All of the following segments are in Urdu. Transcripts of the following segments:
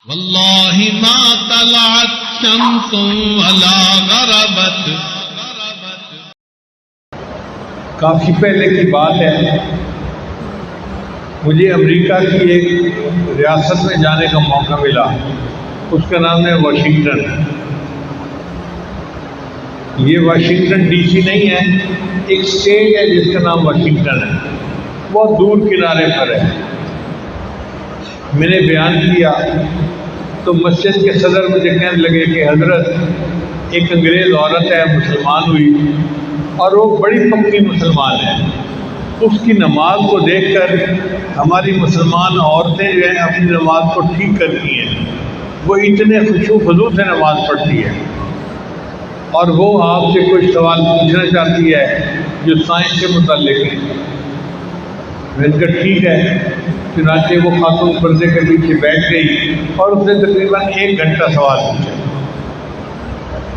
واللہ ما طلعت شمس ولا غربت. کافی پہلے کی بات ہے، مجھے امریکہ کی ایک ریاست میں جانے کا موقع ملا. اس کا نام ہے واشنگٹن. یہ واشنگٹن ڈی سی نہیں ہے، ایک اسٹیٹ ہے جس کا نام واشنگٹن ہے، بہت دور کنارے پر ہے. میں نے بیان کیا تو مسجد کے صدر مجھے کہنے لگے کہ حضرت ایک انگریز عورت ہے، مسلمان ہوئی اور وہ بڑی پکی مسلمان ہے. اس کی نماز کو دیکھ کر ہماری مسلمان عورتیں جو ہیں اپنی نماز کو ٹھیک کرتی ہیں. وہ اتنے خشوع و خضوع سے نماز پڑھتی ہے اور وہ آپ سے کچھ سوال پوچھنا چاہتی ہے جو سائنس کے متعلق ہے. میں نے کہا ٹھیک ہے. چنانچہ وہ خاتون پردے کے پیچھے بیٹھ گئی اور اس نے تقریباً 1 گھنٹہ سوال پوچھا.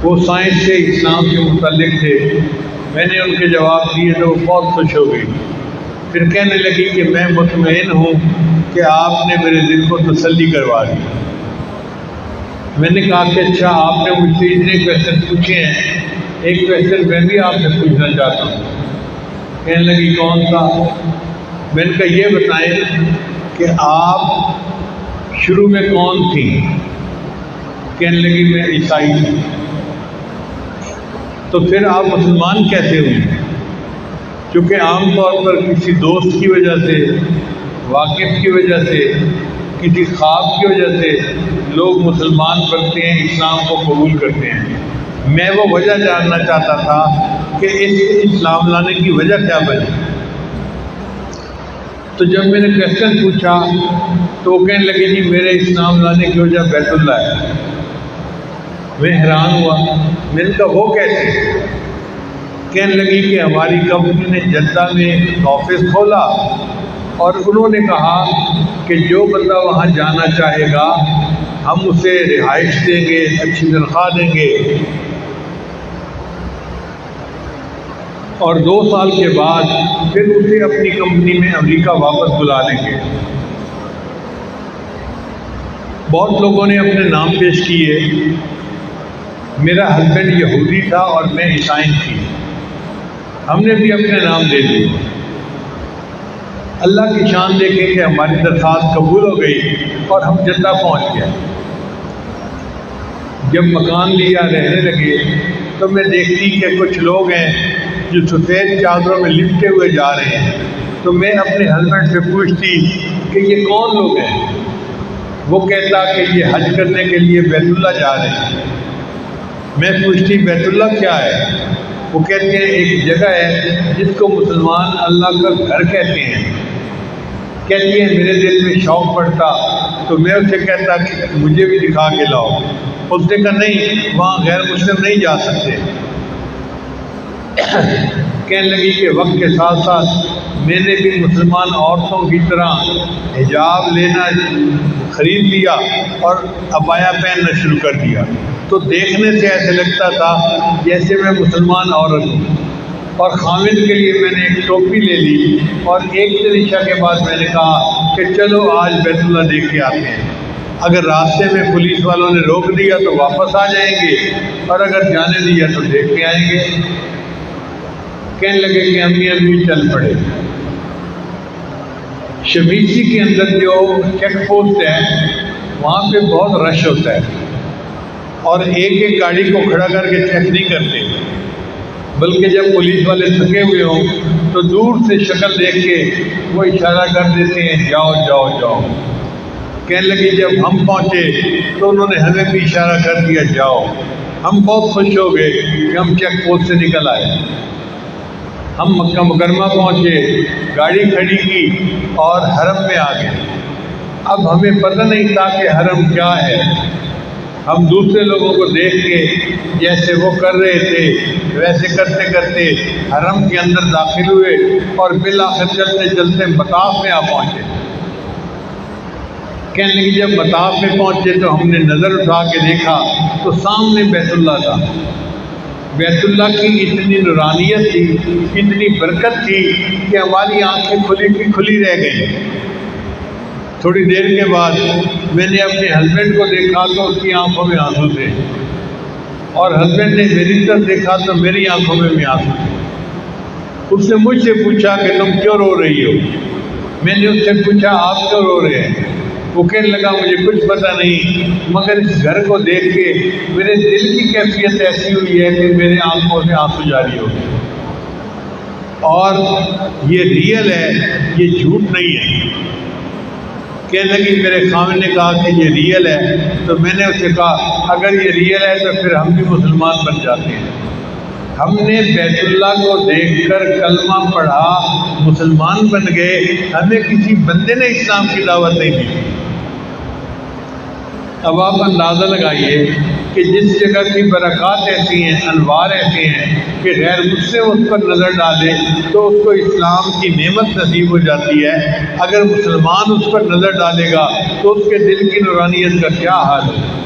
وہ سائنس سے، اسلام کے متعلق تھے. میں نے ان کے جواب دیے تو وہ بہت خوش ہو گئی. پھر کہنے لگی کہ میں مطمئن ہوں کہ آپ نے میرے دل کو تسلی کروا دی. میں نے کہا کہ اچھا، آپ نے مجھ سے اتنے کویشچن پوچھے ہیں، ایک کویشچن میں بھی آپ سے پوچھنا چاہتا ہوں. کہنے لگی کون سا؟ میں نے کہا یہ بتائیں کہ آپ شروع میں کون تھیں؟ کہنے لگی میں عیسائی تھی. تو پھر آپ مسلمان کیسے ہوئی؟ کیونکہ عام طور پر کسی دوست کی وجہ سے، واقف کی وجہ سے، کسی خواب کی وجہ سے لوگ مسلمان بنتے ہیں، اسلام کو قبول کرتے ہیں. میں وہ وجہ جاننا چاہتا تھا کہ اس اسلام لانے کی وجہ کیا بنی. تو جب میں نے کویشچن پوچھا تو وہ کہنے لگے جی میرے اسلام لانے کی وجہ بیت اللہ ہے. میں حیران ہوا. میں نے کہا وہ کیسے؟ کہنے لگی کہ ہماری کمپنی نے جدہ میں آفس کھولا اور انہوں نے کہا کہ جو بندہ وہاں جانا چاہے گا ہم اسے رہائش دیں گے، اچھی تنخواہ دیں گے، اور 2 سال کے بعد پھر اسے اپنی کمپنی میں امریکہ واپس بلا لیں گے. بہت لوگوں نے اپنے نام پیش کیے. میرا ہسبینڈ یہودی تھا اور میں عیسائی تھی. ہم نے بھی اپنے نام دے دیے. اللہ کی شان دیکھیں کہ ہماری درخواست قبول ہو گئی اور ہم جدہ پہنچ گئے. جب مکان لیا، رہنے لگے، تو میں دیکھتی کہ کچھ لوگ ہیں جو سفید چادروں میں لپٹے ہوئے جا رہے ہیں. تو میں اپنے ہسبینڈ سے پوچھتی کہ یہ کون لوگ ہیں؟ وہ کہتا کہ یہ حج کرنے کے لیے بیت اللہ جا رہے ہیں. میں پوچھتی بیت اللہ کیا ہے؟ وہ کہتے ہیں ایک جگہ ہے جس کو مسلمان اللہ کا گھر کہتے ہیں. کہتی ہے میرے دل میں شوق پڑتا تو میں اسے کہتا کہ مجھے بھی دکھا کے لاؤ. اس نے کہا نہیں، وہاں غیر مسلم نہیں جا سکتے. کہنے لگی کہ وقت کے ساتھ ساتھ میں نے بھی مسلمان عورتوں کی طرح حجاب لینا خرید لیا اور عبایا پہننا شروع کر دیا. تو دیکھنے سے ایسے لگتا تھا جیسے میں مسلمان عورت ہوں. اور خامد کے لیے میں نے ایک ٹوپی لے لی اور 1 دن عشاء کے بعد میں نے کہا کہ چلو آج بیت اللہ دیکھ کے آتے ہیں. اگر راستے میں پولیس والوں نے روک دیا تو واپس آ جائیں گے اور اگر جانے دیا تو دیکھ کے آئیں گے. کہنے لگے کہ ہم بھی چل پڑے. شمیسی کے اندر جو چیک پوسٹ ہے وہاں پہ بہت رش ہوتا ہے اور ایک گاڑی کو کھڑا کر کے چیک نہیں کرتے، بلکہ جب پولیس والے تھکے ہوئے ہوں تو دور سے شکل دیکھ کے وہ اشارہ کر دیتے ہیں جاؤ جاؤ جاؤ. کہنے لگی جب ہم پہنچے تو انہوں نے ہمیں بھی اشارہ کر دیا جاؤ. ہم بہت خوش ہو گئے کہ ہم چیک پوسٹ سے نکل آئے. ہم مکہ مکرمہ پہنچے، گاڑی کھڑی کی اور حرم میں آ گئے. اب ہمیں پتہ نہیں تھا کہ حرم کیا ہے. ہم دوسرے لوگوں کو دیکھ کے جیسے وہ کر رہے تھے ویسے کرتے کرتے حرم کے اندر داخل ہوئے اور بالآخر چلتے چلتے مطاف میں آ پہنچے. کہنے لگی جب مطاف میں پہنچے تو ہم نے نظر اٹھا کے دیکھا تو سامنے بیت اللہ تھا. بیت اللہ کی اتنی نورانیت تھی، اتنی برکت تھی کہ ہماری آنکھیں کھلی کی کھلی رہ گئیں. تھوڑی دیر کے بعد میں نے اپنے ہسبینڈ کو دیکھا تو اس کی آنکھوں میں آنسو تھے، اور ہسبینڈ نے میری طرف دیکھا تو میری آنکھوں میں بھی آنسو تھے۔ اس نے مجھ سے پوچھا کہ تم کیوں رو رہی ہو؟ میں نے اس سے پوچھا آپ کیوں رو رہے ہیں؟ وہ کہنے لگا مجھے کچھ پتہ نہیں، مگر اس گھر کو دیکھ کے میرے دل کی کیفیت ایسی ہوئی ہے کہ میرے آنکھوں سے آنسو جاری ہو گئے، اور یہ ریئل ہے، یہ جھوٹ نہیں ہے۔ کہنے لگی میرے خاوند نے کہا کہ یہ ریئل ہے، تو میں نے اس سے کہا اگر یہ ریئل ہے تو پھر ہم بھی مسلمان بن جاتے ہیں۔ ہم نے بیت اللہ کو دیکھ کر کلمہ پڑھا، مسلمان بن گئے، ہمیں کسی بندے نے اسلام کی دعوت نہیں دی۔ اب آپ اندازہ لگائیے کہ جس جگہ کی برکات ایسی ہیں، انوار ایسے ہیں کہ غیر مسلم اس پر نظر ڈالے تو اس کو اسلام کی نعمت نصیب ہو جاتی ہے، اگر مسلمان اس پر نظر ڈالے گا تو اس کے دل کی نورانیت کا کیا حال ہے۔